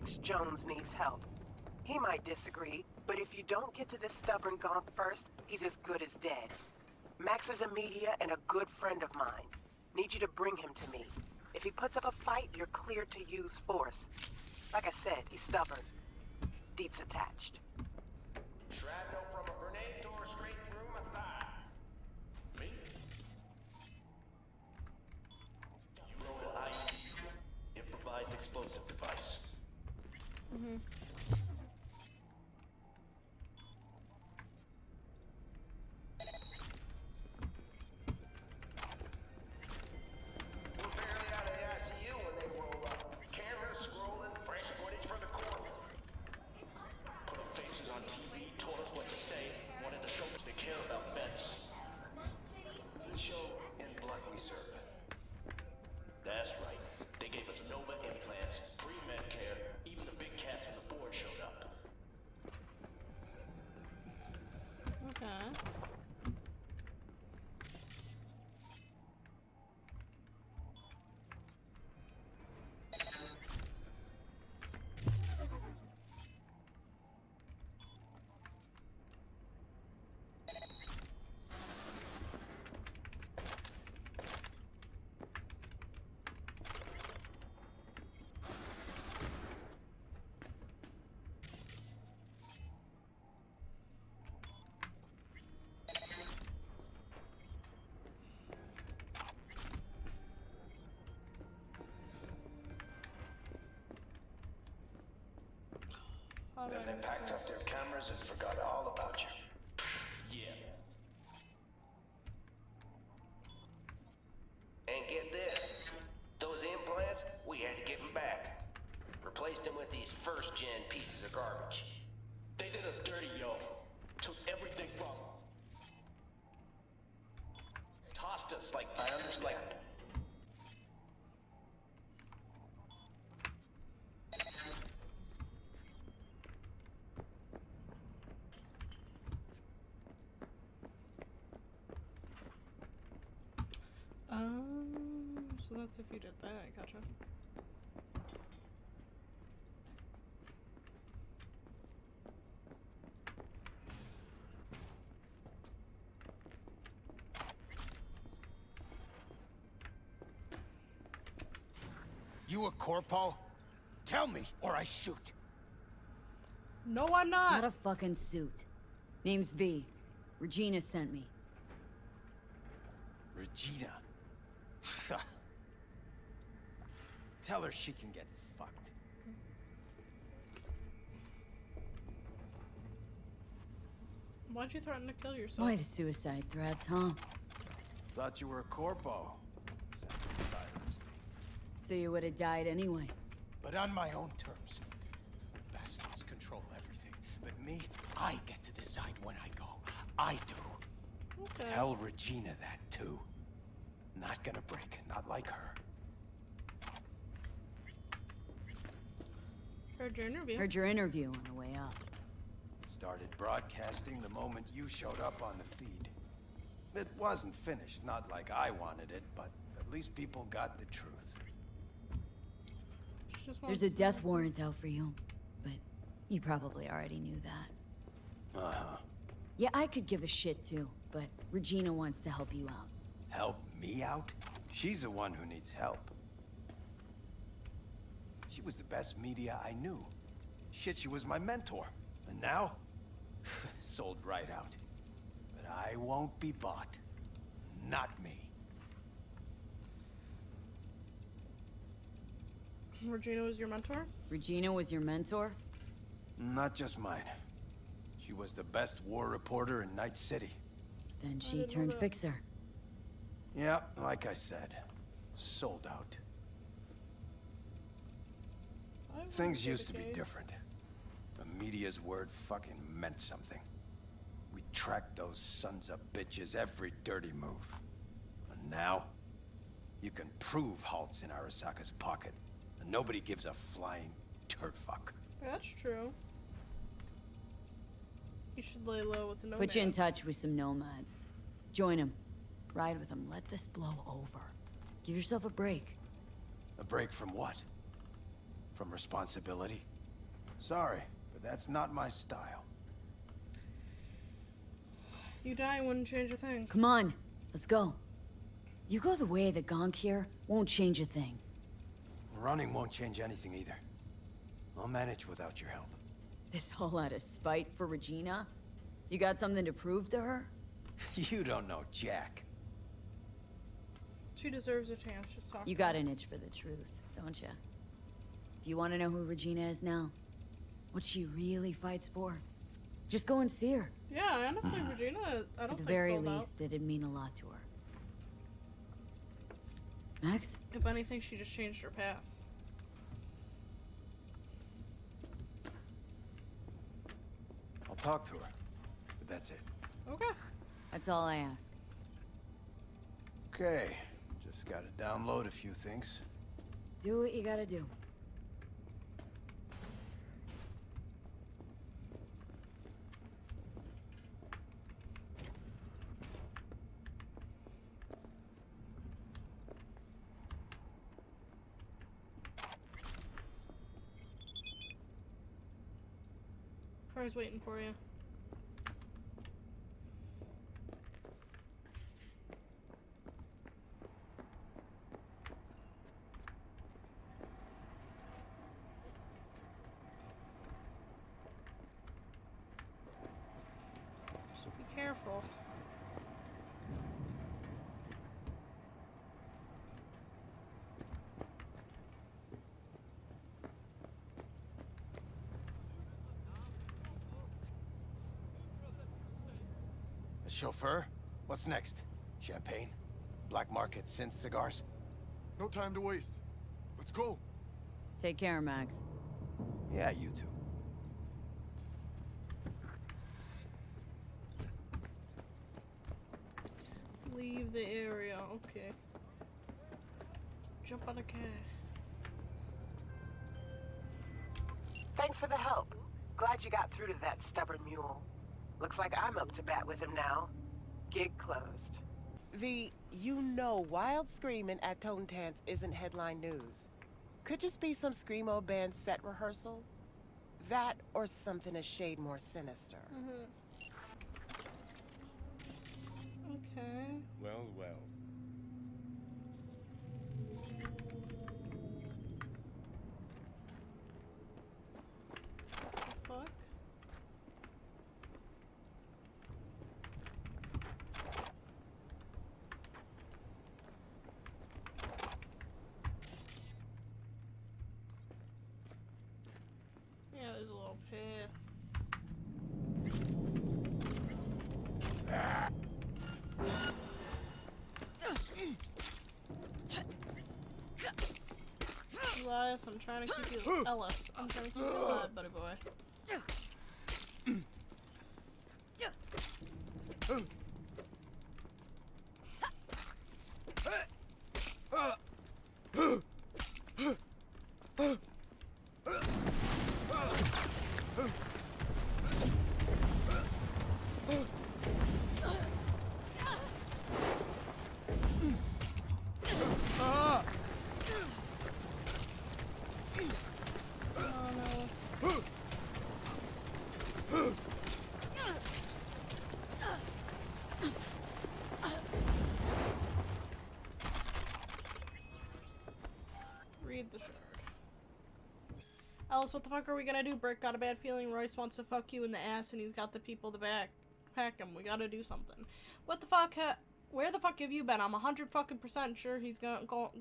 Max Jones needs help. He might disagree, but if you don't get to this stubborn gonk first, he's as good as dead. Max is a media and a good friend of mine. Need you to bring him to me. If he puts up a fight, you're cleared to use force. Like I said, he's stubborn. Deets attached. Shrapnel from a grenade tore straight through my thigh. Me? You know the IED. Improvised explosive device. We're barely out of the ICU when they roll up. Cameras scrolling, fresh footage for the court. Put up faces on TV, told us what to say, wanted to show us they care about vets. The show in blood we serve. That's right. They gave us Nova implants, pre-med care, even the big cats on the board showed up. Okay. Then they packed up their cameras and forgot all about you. Yeah. And get this. Those implants, we had to give them back. Replaced them with these first-gen pieces of garbage. They did us dirty, yo. Took everything from us. Tossed us like bananas, like... So that's if you did that, I gotcha. You a corpo? Tell me, or I shoot. No, I'm not! Not a fucking suit. Name's V. Regina sent me. Regina. Tell her she can get fucked. Why'd you threaten to kill yourself? Why the suicide threats, huh? Thought you were a corpo. Silence. So you would have died anyway. But on my own terms. Bastards control everything. But me, I get to decide when I go. I do. Okay. Tell Regina that too. Not gonna break, not like her. Heard your interview. Heard your interview on the way up. Started broadcasting the moment you showed up on the feed. It wasn't finished, not like I wanted it, but at least people got the truth. She just There's wants a to- death warrant out for you, but you probably already knew that. Uh-huh. Yeah, I could give a shit too, but Regina wants to help you out. Help me out? She's the one who needs help. She was the best media I knew. Shit, she was my mentor. And now? Sold right out. But I won't be bought. Not me. Regina was your mentor? Regina was your mentor? Not just mine. She was the best war reporter in Night City. Then she didn't know turned that. fixer. Yeah, like I said. Sold out. I wouldn't Things say used the to be case. different. The media's word fucking meant something. We tracked those sons of bitches every dirty move. And now, you can prove Halt's in Arasaka's pocket, and nobody gives a flying turd fuck. That's true. You should lay low with the nomads. Put you in touch with some nomads. Join them. Ride with them. Let this blow over. Give yourself a break. A break from what? from responsibility. Sorry, but that's not my style. You dying wouldn't change a thing. Come on, let's go. You go the way of the gonk here, won't change a thing. Running won't change anything either. I'll manage without your help. This all out of spite for Regina? You got something to prove to her? You don't know Jack. She deserves a chance. Just talk. You got an itch for the truth, don't you? If you want to know who Regina is now, what she really fights for, just go and see her. Yeah, honestly, Regina, I don't At the think very sold out. least, it'd mean a lot to her. Max? If anything, she just changed her path. I'll talk to her, but that's it. Okay. That's all I ask. Okay, just gotta download a few things. Do what you gotta do. Car's waiting for you. Just be careful. A chauffeur? What's next? Champagne? Black market synth cigars? No time to waste. Let's go. Take care, Max. Yeah, you too. Leave the area. Okay. Jump on a car. Thanks for the help. Glad you got through to that stubborn mule. Looks like I'm up to bat with him now. Gig closed. The wild screaming at Toten Tanz isn't headline news. Could just be some screamo band set rehearsal. That or something a shade more sinister. Okay. Well, well. Fuck. Yeah, there's a little path. Elias, I'm trying to keep you. Ellis, I'm trying to keep you alive, buddy boy. Read the shard. Alice, what the fuck are we gonna do? Brick got a bad feeling Royce wants to fuck you in the ass and he's got the people to back him. We gotta do something. What the fuck? Where the fuck have you been? I'm 100% sure he's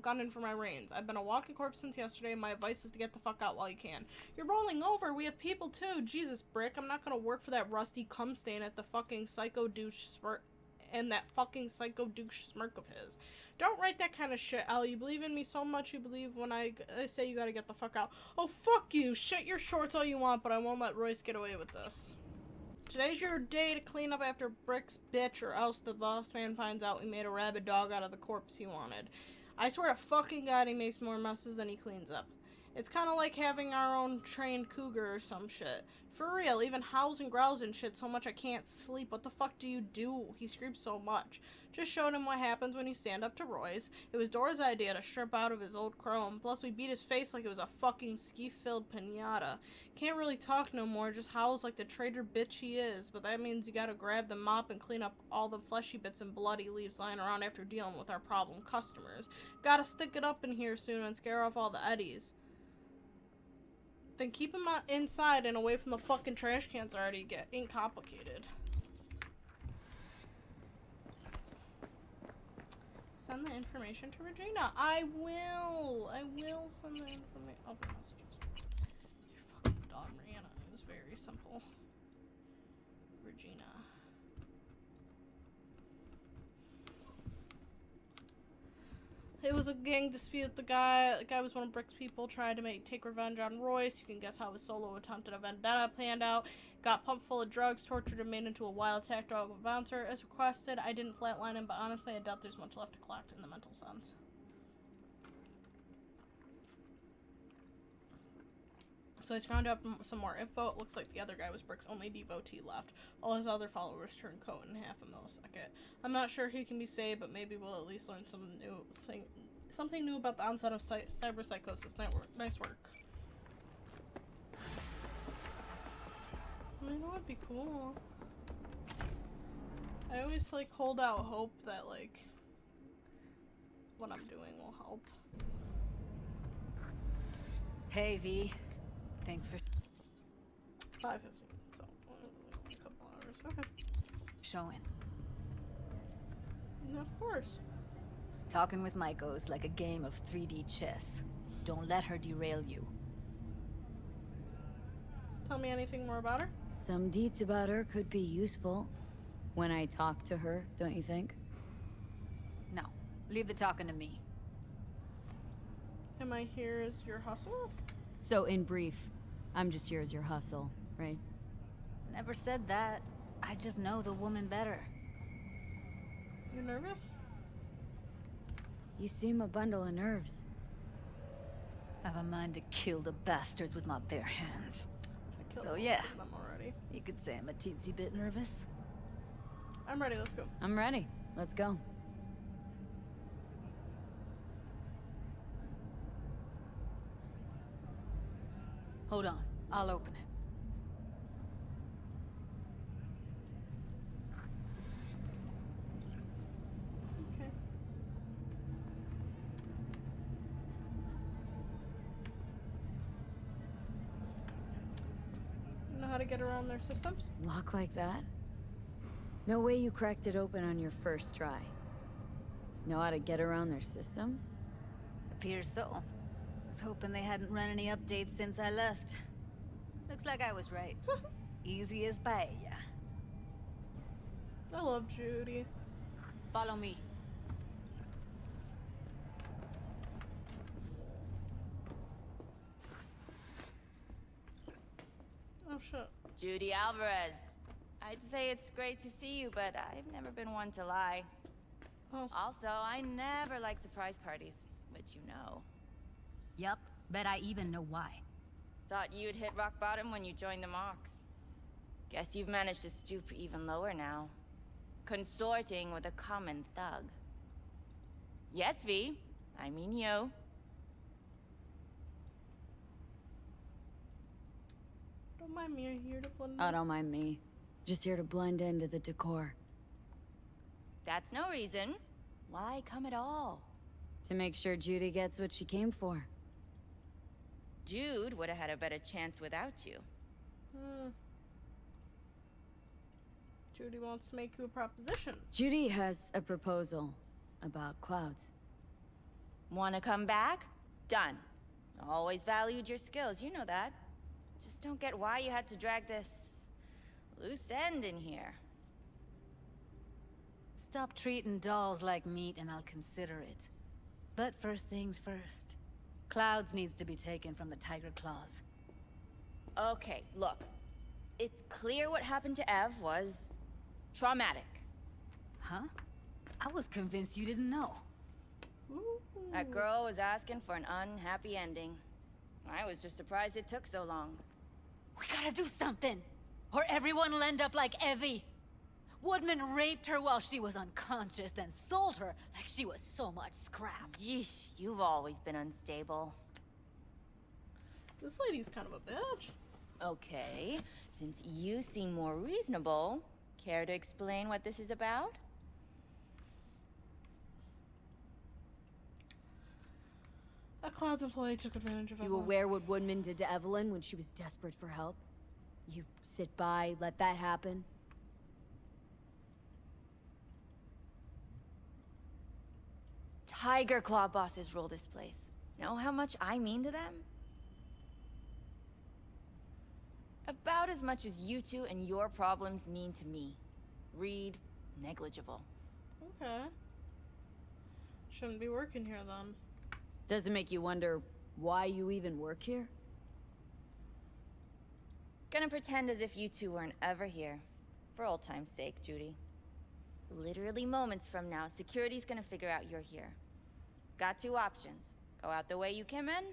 gunning for my reins. I've been a walking corpse since yesterday. My advice is to get the fuck out while you can. You're rolling over. We have people too. Jesus, Brick. I'm not gonna work for that rusty cum stain at the fucking psycho douche smirk and that fucking psycho douche smirk of his. Don't write that kind of shit, Al. You believe in me so much you believe when I say you gotta get the fuck out. Oh, fuck you. Shit your shorts all you want, but I won't let Royce get away with this. Today's your day to clean up after Brick's bitch, or else the boss man finds out we made a rabid dog out of the corpse he wanted. I swear to fucking God he makes more messes than he cleans up. It's kind of like having our own trained cougar or some shit. For real, even howls and growls and shit so much I can't sleep. What the fuck do you do? He screams so much. Just showed him what happens when you stand up to Royce. It was Dora's idea to strip out of his old chrome. Plus, we beat his face like it was a fucking ski-filled pinata. Can't really talk no more, just howls like the traitor bitch he is. But that means you gotta grab the mop and clean up all the fleshy bits and blood he leaves lying around after dealing with our problem customers. Gotta stick it up in here soon and scare off all the eddies. Then keep him inside and away from the fucking trash cans already getting complicated. Send the information to Regina. I will send the information. Open messages. You fucking dog, Mariana. It was very simple. Regina. It was a gang dispute. The guy was one of Brick's people, tried to take revenge on Royce. You can guess how his solo attempt at a vendetta planned out. Got pumped full of drugs, tortured and made into a wild attack dog of a bouncer. As requested, I didn't flatline him, but honestly, I doubt there's much left to collect in the mental sense. So I scrounged up some more info. It looks like the other guy was Brick's only devotee left. All his other followers turned coat in half a millisecond. I'm not sure he can be saved, but maybe we'll at least learn something new about the onset of cyberpsychosis. Nice work. I know it'd be cool. I always like hold out hope that like what I'm doing will help. Hey, V. Thanks for 5:15. So a couple hours. Okay. showing. Of course. Talking with Maiko is like a game of 3D chess. Don't let her derail you. Tell me anything more about her? Some deets about her could be useful when I talk to her, don't you think? No. Leave the talking to me. Am I here as your hustle? So, in brief, I'm just here as your hustle, right? Never said that. I just know the woman better. You nervous? You seem a bundle of nerves. I've a mind to kill the bastards with my bare hands. I killed So, most yeah. of them already. You could say I'm a teensy bit nervous. I'm ready, let's go. I'm ready. Let's go. Hold on. I'll open it. Okay. You know how to get around their systems? Lock like that? No way you cracked it open on your first try. Know how to get around their systems? Appears so. Was hoping they hadn't run any updates since I left. Looks like I was right. Easy as paella. I love Judy. Follow me. Oh shit. Judy Alvarez. I'd say it's great to see you, but I've never been one to lie. Oh. Also, I never like surprise parties, which you know. Yup. Bet I even know why. Thought you'd hit rock bottom when you joined the Mox. Guess you've managed to stoop even lower now. Consorting with a common thug. Yes, V. I mean you. Don't mind me, you're here to blend Oh, in. don't mind me. Just here to blend into the decor. That's no reason. Why come at all? To make sure Judy gets what she came for. Jude would have had a better chance without you. Judy wants to make you a proposition. Judy has a proposal about clouds. Wanna come back? Done. Always valued your skills, you know that. Just don't get why you had to drag this loose end in here. Stop treating dolls like meat and I'll consider it. But first things first. Clouds needs to be taken from the Tiger Claws. Okay, look. It's clear what happened to Ev was traumatic. Huh? I was convinced you didn't know. Ooh. That girl was asking for an unhappy ending. I was just surprised it took so long. We gotta do something, or everyone will end up like Evie. Woodman raped her while she was unconscious, then sold her like she was so much scrap. Yeesh, you've always been unstable. This lady's kind of a bitch. Okay, since you seem more reasonable, care to explain what this is about? A Cloud's employee took advantage of You Evelyn. aware what Woodman did to Evelyn when she was desperate for help? You sit by, let that happen? Tiger Claw bosses rule this place. Know how much I mean to them? About as much as you two and your problems mean to me. Read negligible. Okay. Shouldn't be working here then. Does it make you wonder why you even work here? Gonna pretend as if you two weren't ever here. For old time's sake, Judy. Literally moments from now, security's gonna figure out you're here. Got two options. Go out the way you came in,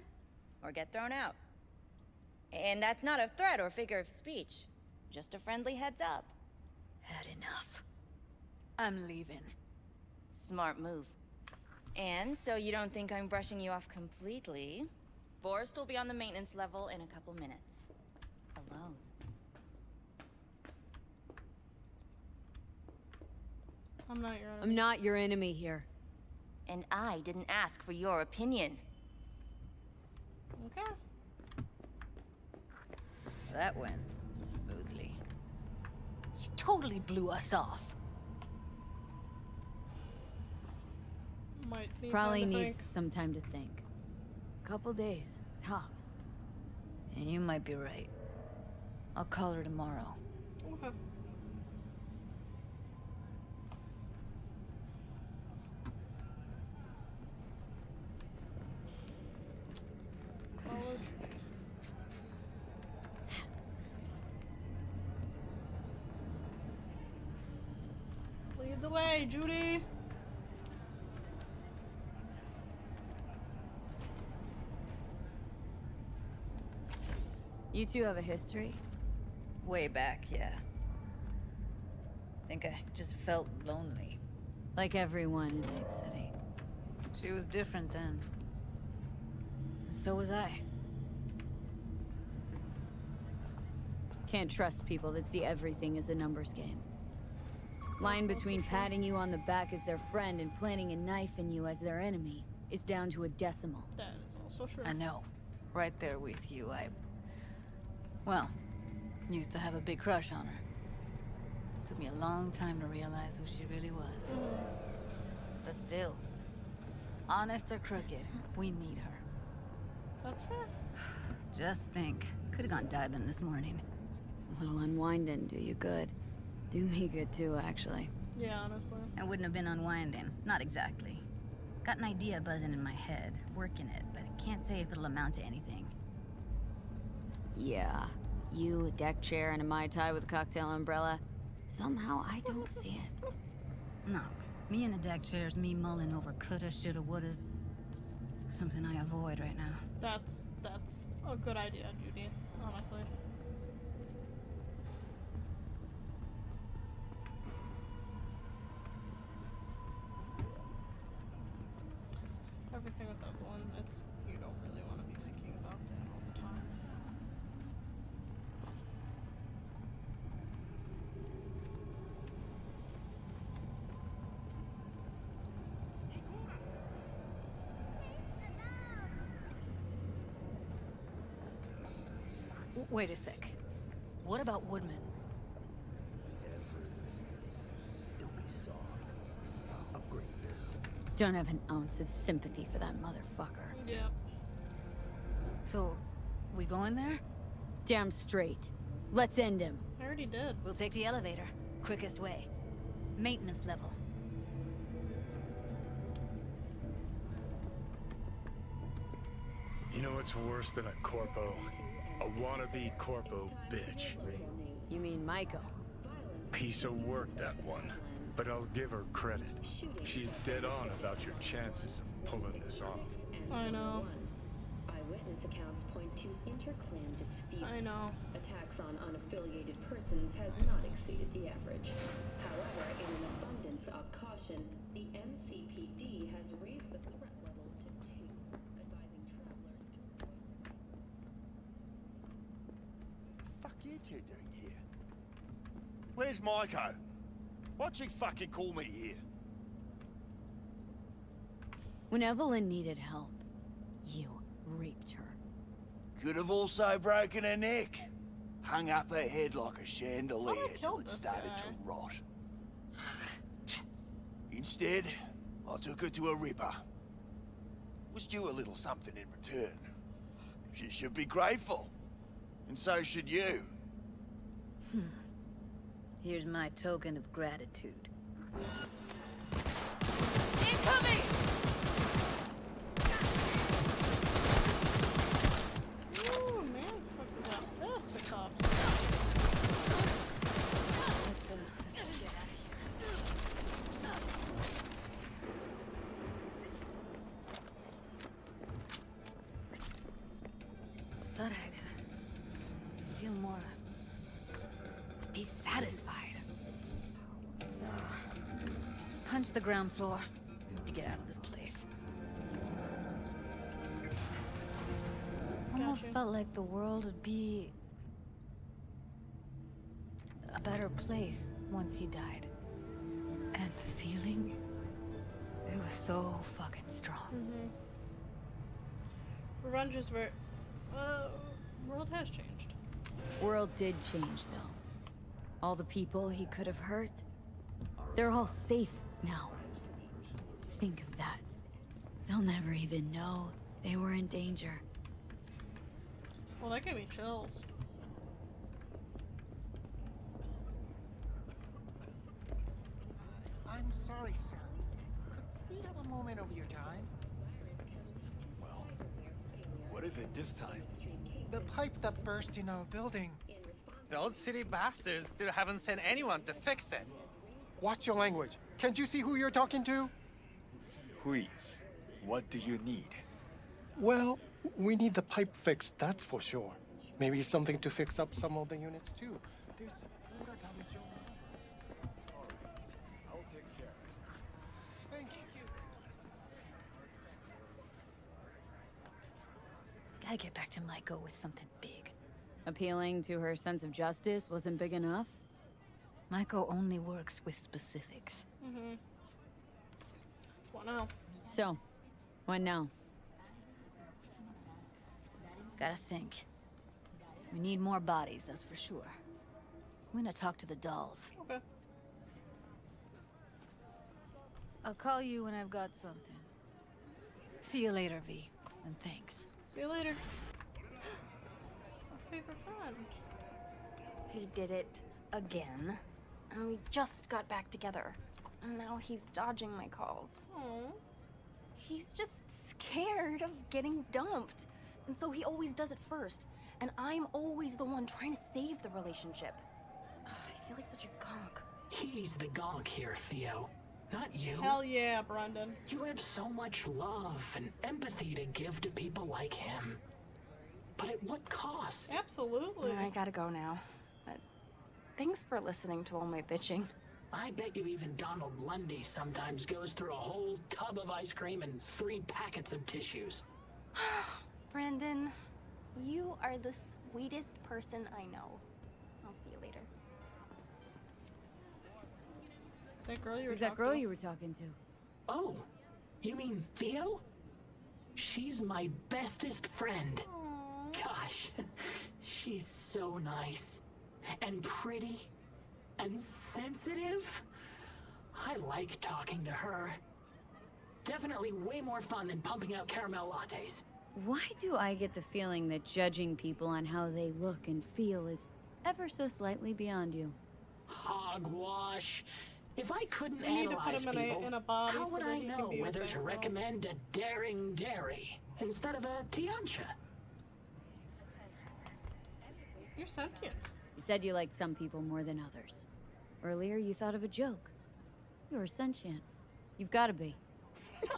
or get thrown out. And that's not a threat or figure of speech. Just a friendly heads up. Had enough. I'm leaving. Smart move. And so you don't think I'm brushing you off completely, Forrest will be on the maintenance level in a couple minutes. Alone. I'm not your enemy. I'm not your enemy here. And I didn't ask for your opinion. Okay. That went smoothly. She totally blew us off. Might need Probably time to needs some time to think. Couple days, tops. And you might be right. I'll call her tomorrow. think. Okay. College. Lead the way, Judy. You two have a history? Way back, yeah. Think I just felt lonely. Like everyone in Night City. She was different then. And so was I. Can't trust people that see everything as a numbers game. Line between patting you on the back as their friend and planting a knife in you as their enemy is down to a decimal. That is also true. I know. Right there with you, well, used to have a big crush on her. Took me a long time to realize who she really was. But still, honest or crooked, we need her. That's fair. Just think, could have gone diving this morning. A little unwinding do you good. Do me good too, actually. Yeah, honestly. I wouldn't have been unwinding, not exactly. Got an idea buzzing in my head, working it, but I can't say if it'll amount to anything. Yeah. You, a deck chair, and a Mai Tai with a cocktail umbrella. Somehow I don't see it. No, me in a deck chair's me mulling over coulda, shoulda, wouldas. Something I avoid right now. That's a good idea, Judy. Honestly. Everything with Evelyn, it's you don't really want to be thinking about that all the time. Wait a sec. What about Woodman? Don't have an ounce of sympathy for that motherfucker. Yeah. So, we going there? Damn straight. Let's end him. I already did. We'll take the elevator. Quickest way. Maintenance level. You know what's worse than a corpo? A wannabe corpo bitch. You mean Maiko? Piece of work, that one. But I'll give her credit. She's dead on about your chances of pulling this off. I know. Numerous accounts point to inter-clan disputes. I know. Attacks on unaffiliated persons has not exceeded the average. However, in an abundance of caution, the MCPD has raised the threat level to 2, advising travelers to avoid. Fuck you two doing here? Where's Maiko? Why'd she fucking call me here? When Evelyn needed help, you raped her. Could have also broken her neck. Hung up her head like a chandelier till killed it this started guy. to rot. Instead, I took her to a ripper. Was due a little something in return. She should be grateful. And so should you. Here's my token of gratitude. Incoming! Ooh, man's fucking got fisticuffs. Let's get out of here. Thought I'd feel more... be satisfied. Punch the ground floor to get out of this place. Almost Gotcha. felt like the world would be a better place once he died. And the feeling, it was so fucking strong. Revenge is very. World has changed. World did change though. All the people he could have hurt, they're all safe now. Think of that. They'll never even know they were in danger. Well, that gave me chills. I'm sorry, sir. Could we have a moment of your time? Well, what is it this time? The pipe that burst in our building. Those city bastards still haven't sent anyone to fix it. Watch your language. Can't you see who you're talking to? Please, what do you need? Well, we need the pipe fixed, that's for sure. Maybe something to fix up some of the units too. There's water damage all over. I'll take care of it. Thank you. Gotta get back to Maiko with something big. Appealing to her sense of justice wasn't big enough? Maiko only works with specifics. What now? So, what now? Gotta think. We need more bodies, that's for sure. I'm gonna talk to the dolls. Okay. I'll call you when I've got something. See you later, V. And thanks. See you later. Our favorite friend. He did it again. And we just got back together. And now he's dodging my calls. Aww. He's just scared of getting dumped. And so he always does it first. And I'm always the one trying to save the relationship. Ugh, I feel like such a gonk. He's the gonk here, Theo. Not you. Hell yeah, Brendan. You have so much love and empathy to give to people like him. But at what cost? Absolutely. I gotta go now. But thanks for listening to all my bitching. I bet you even Donald Lundy sometimes goes through a whole tub of ice cream and 3 packets of tissues. Brandon, you are the sweetest person I know. I'll see you later. That girl you were Who's that talking girl to? you were talking to? Oh, you mean Theo? She's my bestest friend. Gosh, she's so nice and pretty and sensitive. I like talking to her. Definitely way more fun than pumping out caramel lattes. Why do I get the feeling that judging people on how they look and feel is ever so slightly beyond you? Hogwash. If I couldn't We need to put analyze him people, in a body how so would that I he can know be with whether to Banquo. recommend a daring dairy instead of a Tiancha? You're sentient. You said you liked some people more than others. Earlier, you thought of a joke. You're sentient. You've got to be.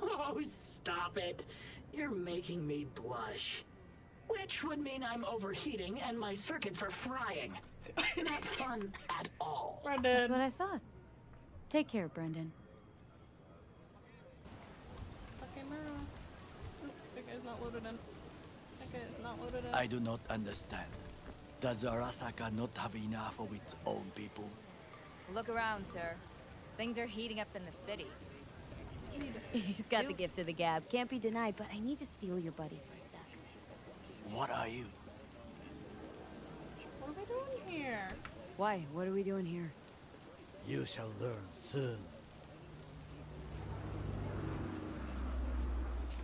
Oh, stop it. You're making me blush. Which would mean I'm overheating and my circuits are frying. Not fun at all. That's what I thought. Take care, Brendan. Okay, Mara. That guy's not loaded in. That guy is not loaded in. I do not understand. Does Arasaka not have enough of its own people? Look around, sir. Things are heating up in the city. He's got the gift of the gab. Can't be denied, but I need to steal your buddy for a sec. What are you? What are we doing here? Why? What are we doing here? You shall learn soon.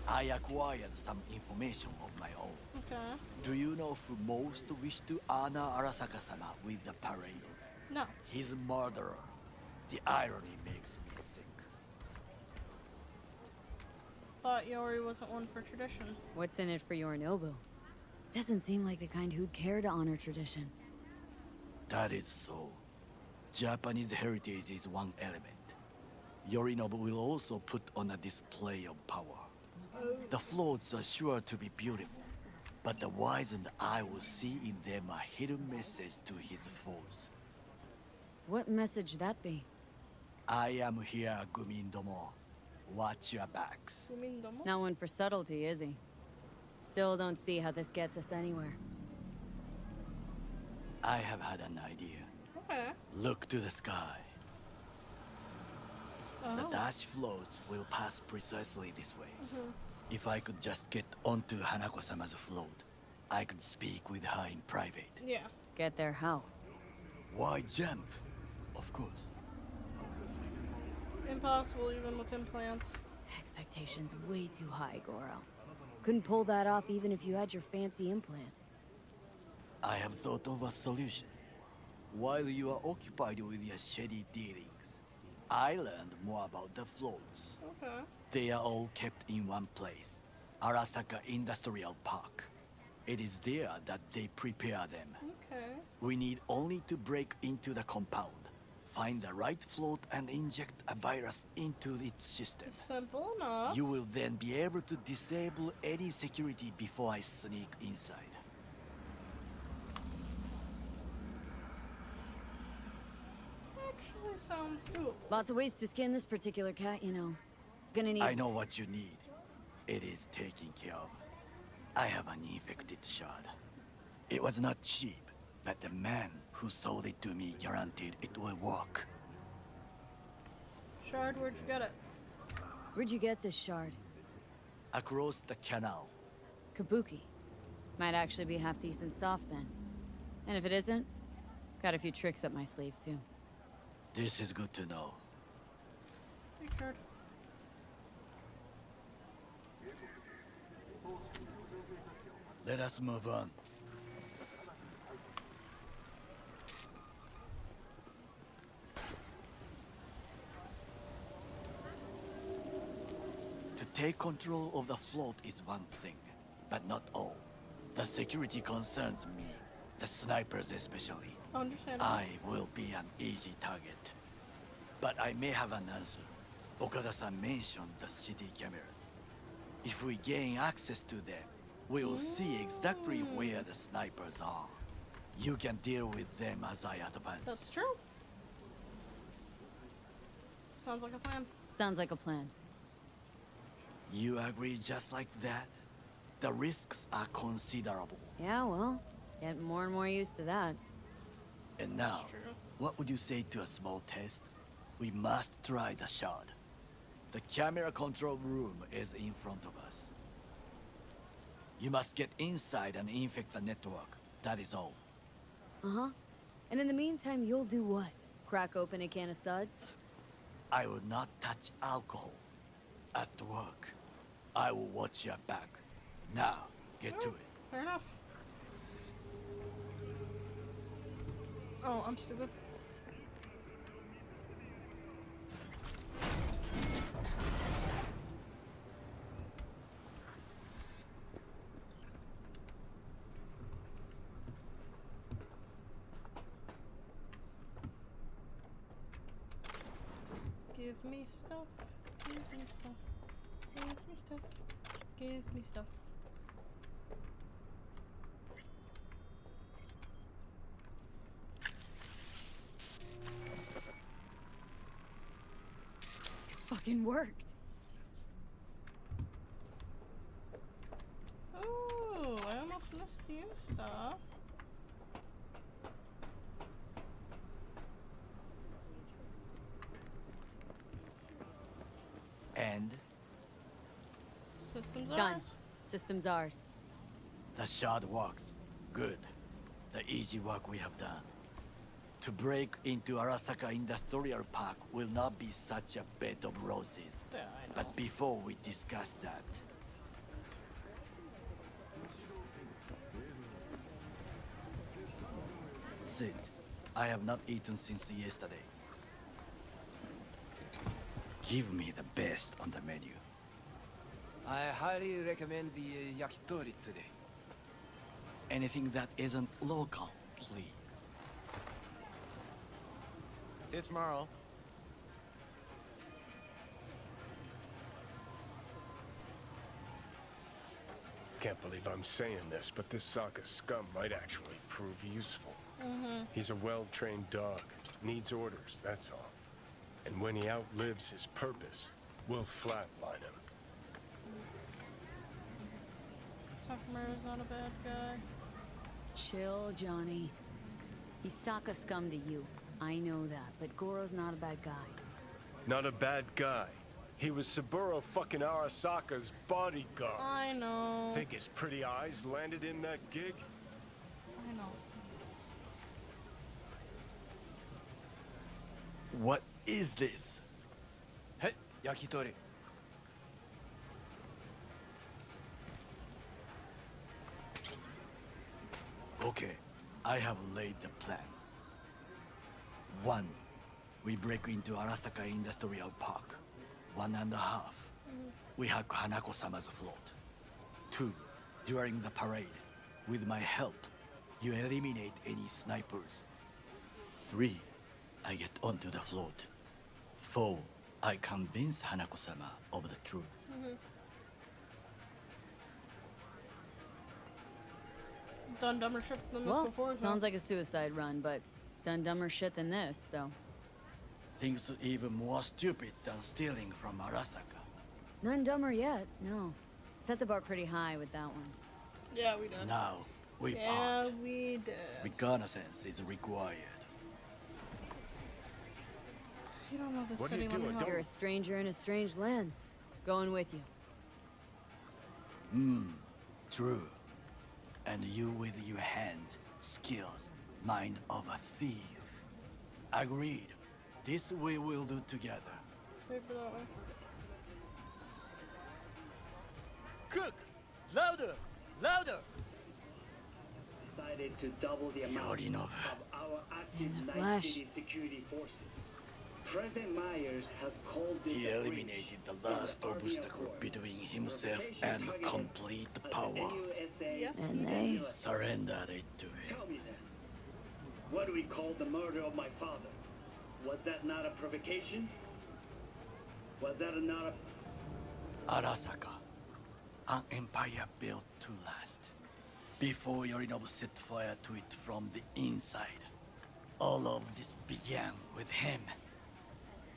I acquired some information of my own. Okay. Do you know who most wished to honor Arasaka-sama with the parade? No. His murderer. The irony makes me sick. Thought Yori wasn't one for tradition. What's in it for Yorinobu? Doesn't seem like the kind who'd care to honor tradition. That is so. Japanese heritage is one element. Yorinobu will also put on a display of power. The floats are sure to be beautiful, but the wizened eye will see in them a hidden message to his foes. What message that be? I am here, Gumindomo. Watch your backs. Not one for subtlety, is he? Still don't see how this gets us anywhere. I have had an idea. Okay. Look to the sky. The Oh. dash floats will pass precisely this way. Mhm. If I could just get onto Hanako-sama's float, I could speak with her in private. Yeah. Get there how? Why jump? Of course. Impossible even with implants. Expectations way too high, Goro. Couldn't pull that off even if you had your fancy implants. I have thought of a solution. While you are occupied with your shady dealings, I learned more about the floats. Okay. They are all kept in one place, Arasaka Industrial Park. It is there that they prepare them. Okay. We need only to break into the compound, find the right float and inject a virus into its system. Simple enough. You will then be able to disable any security before I sneak inside. Actually sounds doable. Lots of ways to skin this particular cat, you know. Gonna need... I know what you need. It is taken care of. I have an infected shard. It was not cheap, but the man who sold it to me guaranteed it will work. Shard, where'd you get it? Where'd you get this shard? Across the canal. Kabuki. Might actually be half decent soft then. And if it isn't, got a few tricks up my sleeve too. This is good to know. Hey, Shard. Let us move on. To take control of the float is one thing, but not all. The security concerns me, the snipers especially. Understandable. I will be an easy target. But I may have an answer. Okada-san mentioned the city cameras. If we gain access to them, we will see exactly where the snipers are. You can deal with them as I advance. That's true. Sounds like a plan. Sounds like a plan. You agree just like that? The risks are considerable. Yeah, well, getting more and more used to that. And now, what would you say to a small test? We must try the shard. The camera control room is in front of us. You must get inside and infect the network. That is all. Uh-huh. And in the meantime, you'll do what? Crack open a can of suds? I will not touch alcohol. At work, I will watch your back. Now, get to it. Fair enough. Oh, I'm stupid. Give me stuff. Give me stuff. Give me stuff. Give me stuff. fucking worked. Oh, I almost missed you stuff. And Systems Done. ours. System's ours. the shard works. Good. The easy work we have done. To break into Arasaka Industrial Park will not be such a bed of roses. Yeah, I know. But before we discuss that, Sid, I have not eaten since yesterday. Give me the best on the menu. I highly recommend the yakitori today. Anything that isn't local, please. See you tomorrow. Can't believe I'm saying this, but this Sokka scum might actually prove useful. He's a well-trained dog. Needs orders, that's all. And when he outlives his purpose, we'll flatline him. Takamaru's not a bad guy. Chill, Johnny. He's Sokka scum to you. I know that, but Goro's not a bad guy. Not a bad guy. He was Saburo fucking Arasaka's bodyguard. I know. Think his pretty eyes landed in that gig? I know. What is this? Hey, yakitori. Okay, I have laid the plan. 1. We break into Arasaka Industrial Park. 1.5. We hack Hanako-sama's float. 2. During the parade, with my help, you eliminate any snipers. 3. I get onto the float. 4. I convince Hanako-sama of the truth. Done dumber shit than this Well, before. sounds like a suicide run, but done dumber shit than this, so. Things even more stupid than stealing from Arasaka. None dumber yet, no. Set the bar pretty high with that one. Yeah, we did. Now, we Yeah, part. we did. Reconnaissance is required. You don't know the What are city. you Let me doing? help. You're a stranger in a strange land. Going with you. True. And you with your hands, skills, mind of a thief. Agreed. This we will do together. Safer that way. Cook! Louder! Louder! Decided to double the amount Yorinobu. of our active In the Night flesh. City security forces. President Myers has called this He a breach eliminated the in the last Army obstacle Accord. between himself Reputation and targeted complete as an power. NUSA Yes, And they Surrendered it to him. Tell me then, what do we call the murder of my father? Was that not a provocation? Was that not a... Arasaka. An empire built to last. Before Yorinobu set fire to it from the inside. All of this began with him.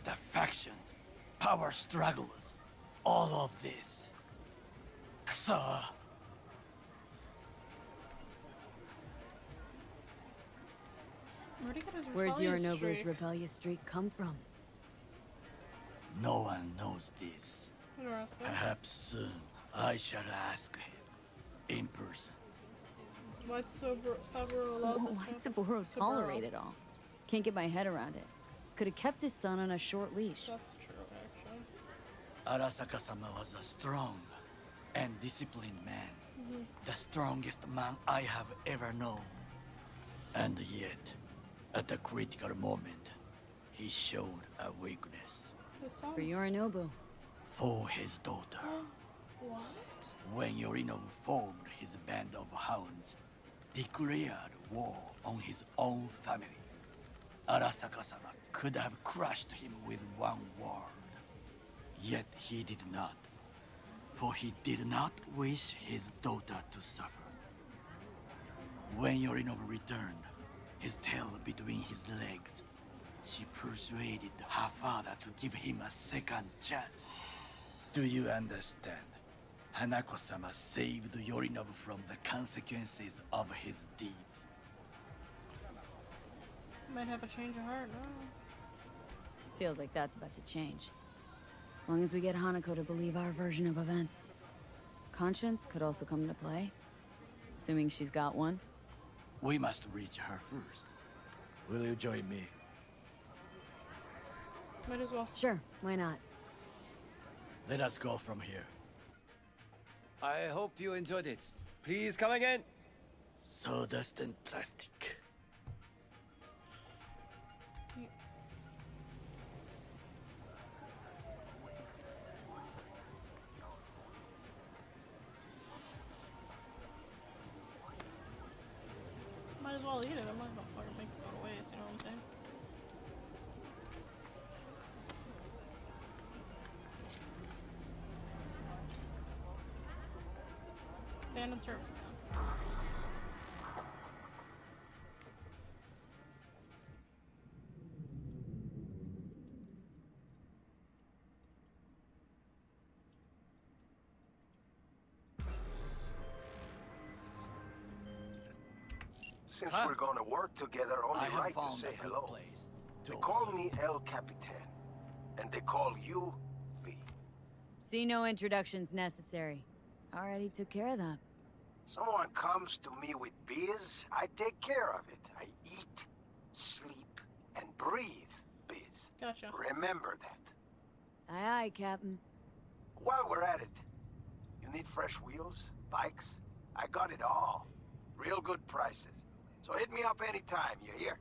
The factions, power struggles, all of this. Kusa! Where'd he get his Where's rebellious Yorinobu's streak? rebellious streak come from? No one knows this. Interesting. Perhaps soon I shall ask him in person. Why'd Saburo allow this? Why'd to- Saburo Saburo. tolerate it all? Can't get my head around it. Could have kept his son on a short leash. That's true, actually. Arasaka-sama was a strong and disciplined man. The strongest man I have ever known. And yet, at a critical moment, he showed a weakness. His son. For Yorinobu. For his daughter. What? When Yorinobu formed his band of hounds, declared war on his own family, Arasaka-sama could have crushed him with one word. Yet he did not, for he did not wish his daughter to suffer. When Yorinobu returned, his tail between his legs, She persuaded her father to give him a second chance. Do you understand? Hanako-sama saved Yorinobu from the consequences of his deeds. Might have a change of heart, no. Feels like that's about to change. As long as we get Hanako to believe our version of events. Conscience could also come into play. Assuming she's got one. We must reach her first. Will you join me? Might as well. Sure, why not? Let us go from here. I hope you enjoyed it. Please come again. Sawdust and plastic. Might as well eat it. I'm not gonna fucking make it go to waste, you know what I'm saying? Stand and serve. Since we're gonna work together, only right to say hello. They call me El Capitan, and they call you V. See, no introductions necessary. Already took care of that. Someone comes to me with biz, I take care of it. I eat, sleep, and breathe biz. Gotcha. Remember that. Aye, aye, Captain. While we're at it, you need fresh wheels, bikes? I got it all. Real good prices. So hit me up anytime, you hear?